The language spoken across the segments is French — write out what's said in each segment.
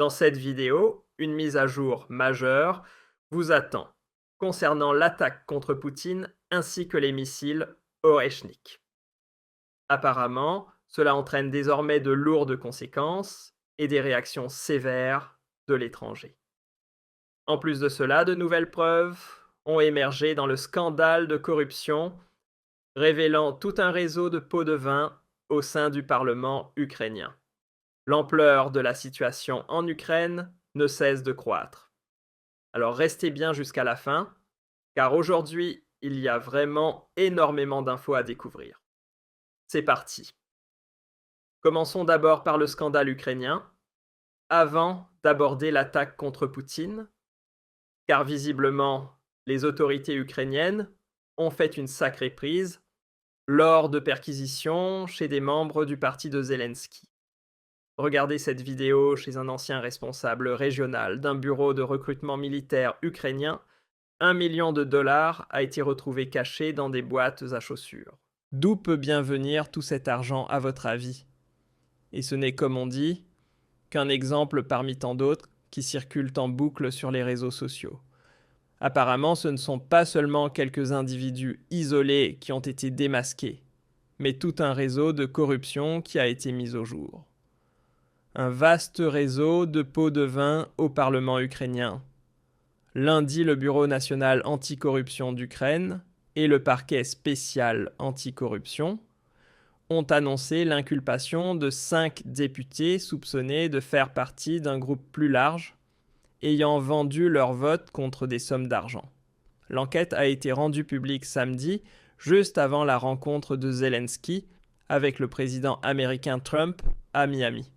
Dans cette vidéo, une mise à jour majeure vous attend concernant l'attaque contre Poutine ainsi que les missiles Oreshnik. Apparemment, cela entraîne désormais de lourdes conséquences et des réactions sévères de l'étranger. En plus de cela, de nouvelles preuves ont émergé dans le scandale de corruption, révélant tout un réseau de pots de vin au sein du Parlement ukrainien. L'ampleur de la situation en Ukraine ne cesse de croître. Alors restez bien jusqu'à la fin, car aujourd'hui, il y a vraiment énormément d'infos à découvrir. C'est parti. Commençons d'abord par le scandale ukrainien, avant d'aborder l'attaque contre Poutine, car visiblement, les autorités ukrainiennes ont fait une sacrée prise lors de perquisitions chez des membres du parti de Zelensky. Regardez cette vidéo chez un ancien responsable régional d'un bureau de recrutement militaire ukrainien. 1 million de dollars a été retrouvé caché dans des boîtes à chaussures. D'où peut bien venir tout cet argent à votre avis? Et ce n'est, comme on dit, qu'un exemple parmi tant d'autres qui circulent en boucle sur les réseaux sociaux. Apparemment, ce ne sont pas seulement quelques individus isolés qui ont été démasqués, mais tout un réseau de corruption qui a été mis au jour. Un vaste réseau de pots de vin au Parlement ukrainien. Lundi, le Bureau national anticorruption d'Ukraine et le parquet spécial anticorruption ont annoncé l'inculpation de 5 députés soupçonnés de faire partie d'un groupe plus large ayant vendu leur vote contre des sommes d'argent. L'enquête a été rendue publique samedi, juste avant la rencontre de Zelensky avec le président américain Trump à Miami.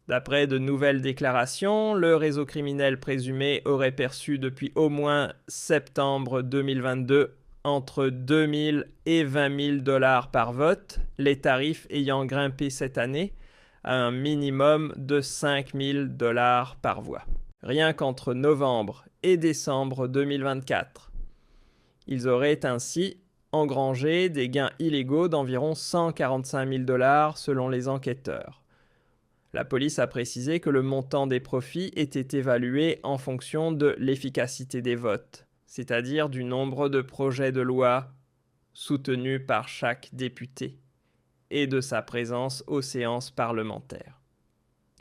D'après de nouvelles déclarations, le réseau criminel présumé aurait perçu depuis au moins septembre 2022 entre 2 000 et 20 000 dollars par vote, les tarifs ayant grimpé cette année à un minimum de 5 000 dollars par voix. Rien qu'entre novembre et décembre 2024. Ils auraient ainsi engrangé des gains illégaux d'environ 145 000 dollars selon les enquêteurs. La police a précisé que le montant des profits était évalué en fonction de l'efficacité des votes, c'est-à-dire du nombre de projets de loi soutenus par chaque député et de sa présence aux séances parlementaires.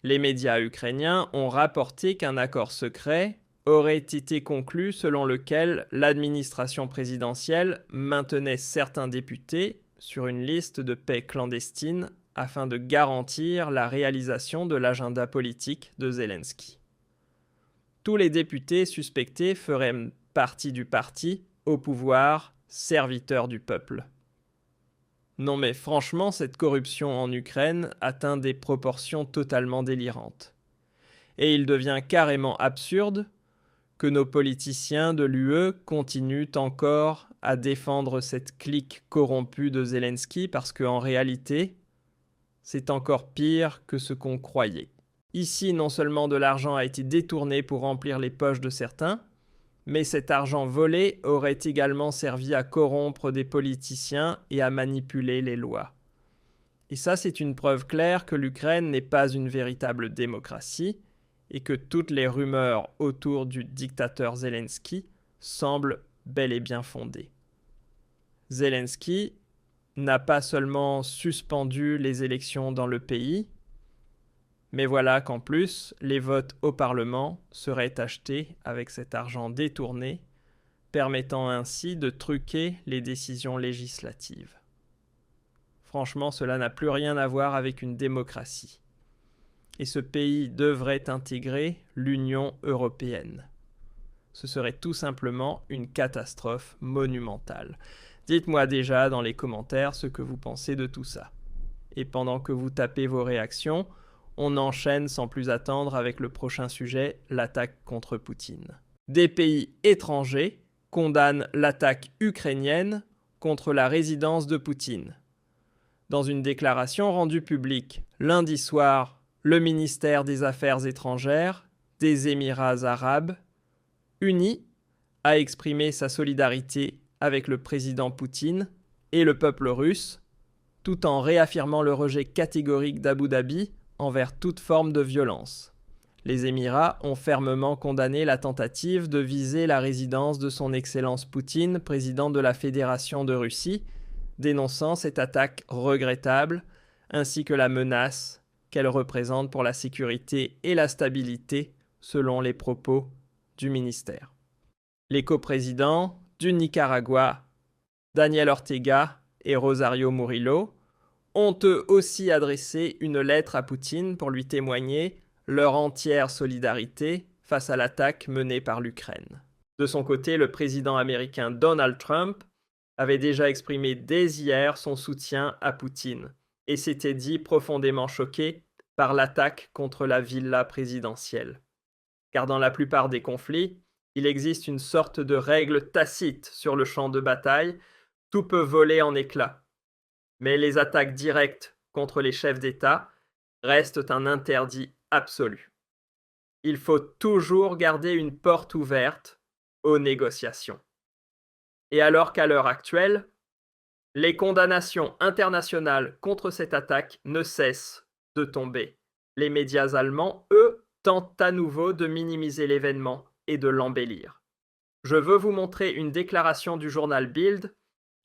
Les médias ukrainiens ont rapporté qu'un accord secret aurait été conclu selon lequel l'administration présidentielle maintenait certains députés sur une liste de paix clandestine afin de garantir la réalisation de l'agenda politique de Zelensky. Tous les députés suspectés feraient partie du parti au pouvoir serviteur du peuple. Non mais franchement, cette corruption en Ukraine atteint des proportions totalement délirantes. Et il devient carrément absurde que nos politiciens de l'UE continuent encore à défendre cette clique corrompue de Zelensky parce qu'en réalité, c'est encore pire que ce qu'on croyait. Ici, non seulement de l'argent a été détourné pour remplir les poches de certains, mais cet argent volé aurait également servi à corrompre des politiciens et à manipuler les lois. Et ça, c'est une preuve claire que l'Ukraine n'est pas une véritable démocratie et que toutes les rumeurs autour du dictateur Zelensky semblent bel et bien fondées. Zelensky n'a pas seulement suspendu les élections dans le pays, mais voilà qu'en plus, les votes au Parlement seraient achetés avec cet argent détourné, permettant ainsi de truquer les décisions législatives. Franchement, cela n'a plus rien à voir avec une démocratie. Et ce pays devrait intégrer l'Union européenne. Ce serait tout simplement une catastrophe monumentale. Dites-moi déjà dans les commentaires ce que vous pensez de tout ça. Et pendant que vous tapez vos réactions, on enchaîne sans plus attendre avec le prochain sujet, l'attaque contre Poutine. Des pays étrangers condamnent l'attaque ukrainienne contre la résidence de Poutine. Dans une déclaration rendue publique lundi soir, le ministère des Affaires étrangères des Émirats arabes unis a exprimé sa solidarité avec le président Poutine et le peuple russe, tout en réaffirmant le rejet catégorique d'Abu Dhabi envers toute forme de violence. Les Émirats ont fermement condamné la tentative de viser la résidence de son Excellence Poutine, président de la Fédération de Russie, dénonçant cette attaque regrettable, ainsi que la menace qu'elle représente pour la sécurité et la stabilité, selon les propos du ministère. Les coprésidents du Nicaragua, Daniel Ortega et Rosario Murillo, ont eux aussi adressé une lettre à Poutine pour lui témoigner leur entière solidarité face à l'attaque menée par l'Ukraine. De son côté, le président américain Donald Trump avait déjà exprimé dès hier son soutien à Poutine et s'était dit profondément choqué par l'attaque contre la villa présidentielle. Car dans la plupart des conflits, il existe une sorte de règle tacite sur le champ de bataille, tout peut voler en éclats. Mais les attaques directes contre les chefs d'État restent un interdit absolu. Il faut toujours garder une porte ouverte aux négociations. Et alors qu'à l'heure actuelle, les condamnations internationales contre cette attaque ne cessent de tomber. Les médias allemands, eux, tentent à nouveau de minimiser l'événement et de l'embellir. Je veux vous montrer une déclaration du journal Bild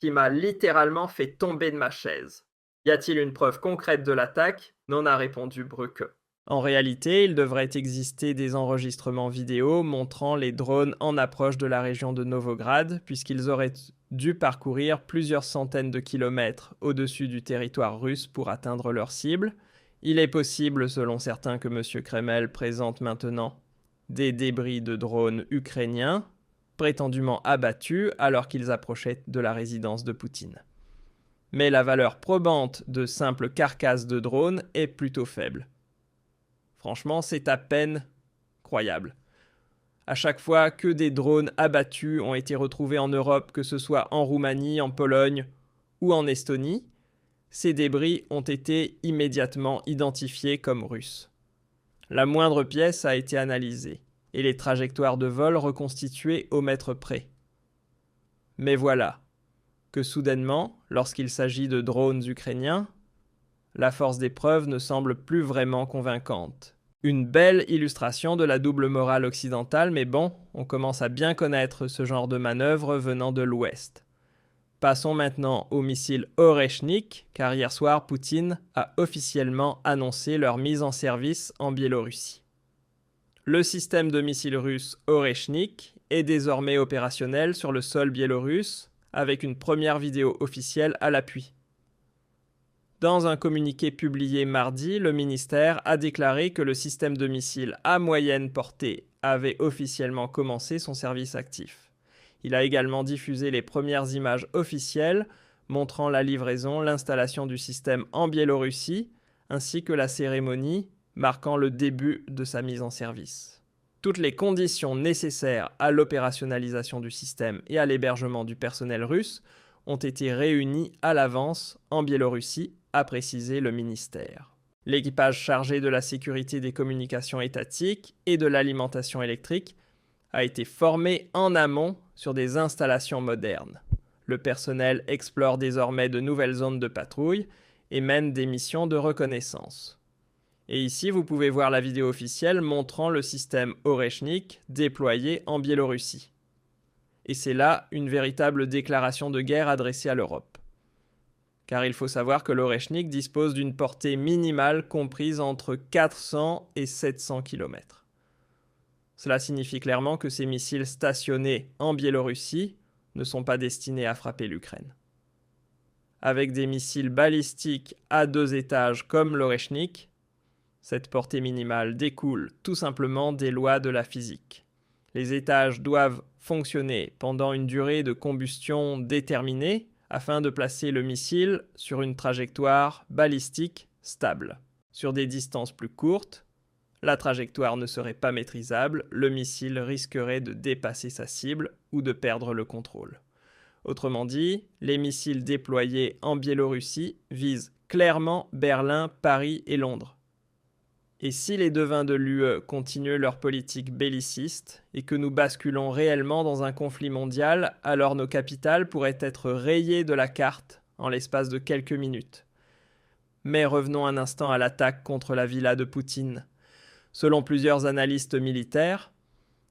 qui m'a littéralement fait tomber de ma chaise. Y a-t-il une preuve concrète de l'attaque ? n'en a répondu Brücke. En réalité, il devrait exister des enregistrements vidéo montrant les drones en approche de la région de Novograd, puisqu'ils auraient dû parcourir plusieurs centaines de kilomètres au-dessus du territoire russe pour atteindre leur cible. Il est possible, selon certains, que M. Kreml présente maintenant des débris de drones ukrainiens, prétendument abattus alors qu'ils approchaient de la résidence de Poutine. Mais la valeur probante de simples carcasses de drones est plutôt faible. Franchement, c'est à peine croyable. À chaque fois que des drones abattus ont été retrouvés en Europe, que ce soit en Roumanie, en Pologne ou en Estonie, ces débris ont été immédiatement identifiés comme russes. La moindre pièce a été analysée et les trajectoires de vol reconstituées au mètre près. Mais voilà que soudainement, lorsqu'il s'agit de drones ukrainiens, la force des preuves ne semble plus vraiment convaincante. Une belle illustration de la double morale occidentale, mais bon, on commence à bien connaître ce genre de manœuvre venant de l'Ouest. Passons maintenant aux missiles Oreshnik, car hier soir, Poutine a officiellement annoncé leur mise en service en Biélorussie. Le système de missiles russe Oreshnik est désormais opérationnel sur le sol biélorusse, avec une première vidéo officielle à l'appui. Dans un communiqué publié mardi, le ministère a déclaré que le système de missiles à moyenne portée avait officiellement commencé son service actif. Il a également diffusé les premières images officielles montrant la livraison, l'installation du système en Biélorussie, ainsi que la cérémonie marquant le début de sa mise en service. Toutes les conditions nécessaires à l'opérationnalisation du système et à l'hébergement du personnel russe ont été réunies à l'avance en Biélorussie, a précisé le ministère. L'équipage chargé de la sécurité des communications étatiques et de l'alimentation électrique a été formé en amont sur des installations modernes. Le personnel explore désormais de nouvelles zones de patrouille et mène des missions de reconnaissance. Et ici, vous pouvez voir la vidéo officielle montrant le système Oreshnik déployé en Biélorussie. Et c'est là une véritable déclaration de guerre adressée à l'Europe. Car il faut savoir que l'Oreshnik dispose d'une portée minimale comprise entre 400 et 700 km. Cela signifie clairement que ces missiles stationnés en Biélorussie ne sont pas destinés à frapper l'Ukraine. Avec des missiles balistiques à 2 étages comme l'Oreshnik, cette portée minimale découle tout simplement des lois de la physique. Les étages doivent fonctionner pendant une durée de combustion déterminée afin de placer le missile sur une trajectoire balistique stable. Sur des distances plus courtes, la trajectoire ne serait pas maîtrisable, le missile risquerait de dépasser sa cible ou de perdre le contrôle. Autrement dit, les missiles déployés en Biélorussie visent clairement Berlin, Paris et Londres. Et si les devins de l'UE continuent leur politique belliciste et que nous basculons réellement dans un conflit mondial, alors nos capitales pourraient être rayées de la carte en l'espace de quelques minutes. Mais revenons un instant à l'attaque contre la villa de Poutine. Selon plusieurs analystes militaires,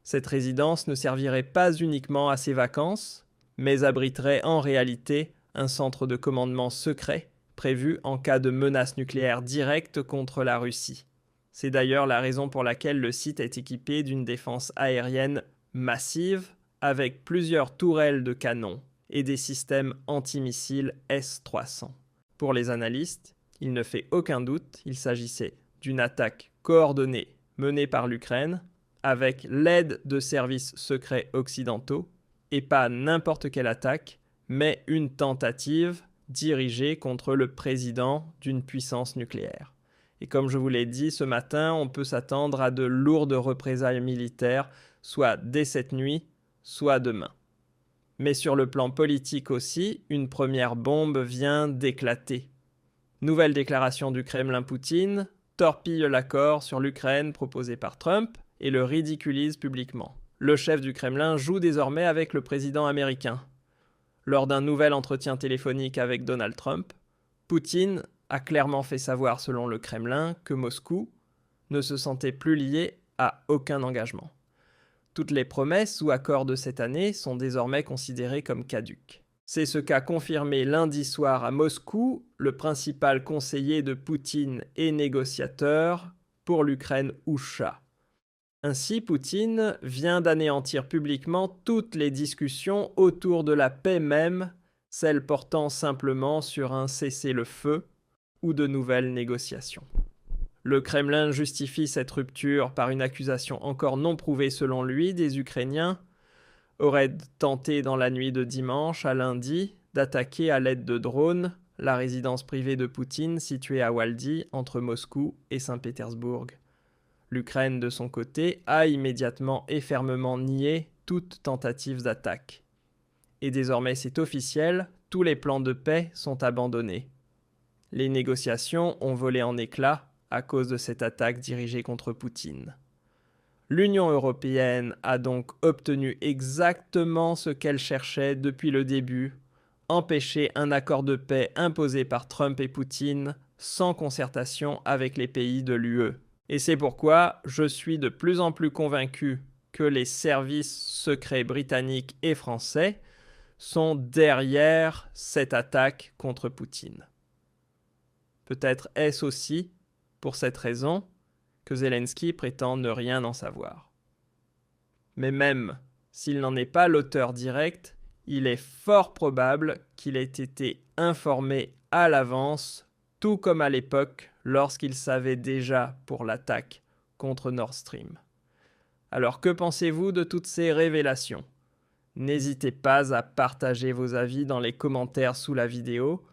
cette résidence ne servirait pas uniquement à ses vacances, mais abriterait en réalité un centre de commandement secret prévu en cas de menace nucléaire directe contre la Russie. C'est d'ailleurs la raison pour laquelle le site est équipé d'une défense aérienne massive avec plusieurs tourelles de canon et des systèmes antimissiles S-300. Pour les analystes, il ne fait aucun doute, il s'agissait d'une attaque coordonnée menée par l'Ukraine avec l'aide de services secrets occidentaux et pas n'importe quelle attaque, mais une tentative dirigée contre le président d'une puissance nucléaire. Et comme je vous l'ai dit ce matin, on peut s'attendre à de lourdes représailles militaires, soit dès cette nuit, soit demain. Mais sur le plan politique aussi, une première bombe vient d'éclater. Nouvelle déclaration du Kremlin. Poutine torpille l'accord sur l'Ukraine proposé par Trump et le ridiculise publiquement. Le chef du Kremlin joue désormais avec le président américain. Lors d'un nouvel entretien téléphonique avec Donald Trump, Poutine a clairement fait savoir, selon le Kremlin, que Moscou ne se sentait plus lié à aucun engagement. Toutes les promesses ou accords de cette année sont désormais considérés comme caduques. C'est ce qu'a confirmé lundi soir à Moscou le principal conseiller de Poutine et négociateur pour l'Ukraine, Usha. Ainsi, Poutine vient d'anéantir publiquement toutes les discussions autour de la paix même, celles portant simplement sur un cessez-le-feu ou de nouvelles négociations. Le Kremlin justifie cette rupture par une accusation encore non prouvée selon lui. Des Ukrainiens auraient tenté dans la nuit de dimanche à lundi d'attaquer à l'aide de drones la résidence privée de Poutine située à Waldy entre Moscou et Saint-Pétersbourg. L'Ukraine, de son côté, a immédiatement et fermement nié toute tentative d'attaque. Et désormais c'est officiel, tous les plans de paix sont abandonnés. Les négociations ont volé en éclats à cause de cette attaque dirigée contre Poutine. L'Union européenne a donc obtenu exactement ce qu'elle cherchait depuis le début, empêcher un accord de paix imposé par Trump et Poutine sans concertation avec les pays de l'UE. Et c'est pourquoi je suis de plus en plus convaincu que les services secrets britanniques et français sont derrière cette attaque contre Poutine. Peut-être est-ce aussi pour cette raison que Zelensky prétend ne rien en savoir. Mais même s'il n'en est pas l'auteur direct, il est fort probable qu'il ait été informé à l'avance, tout comme à l'époque lorsqu'il savait déjà pour l'attaque contre Nord Stream. Alors que pensez-vous de toutes ces révélations ? N'hésitez pas à partager vos avis dans les commentaires sous la vidéo.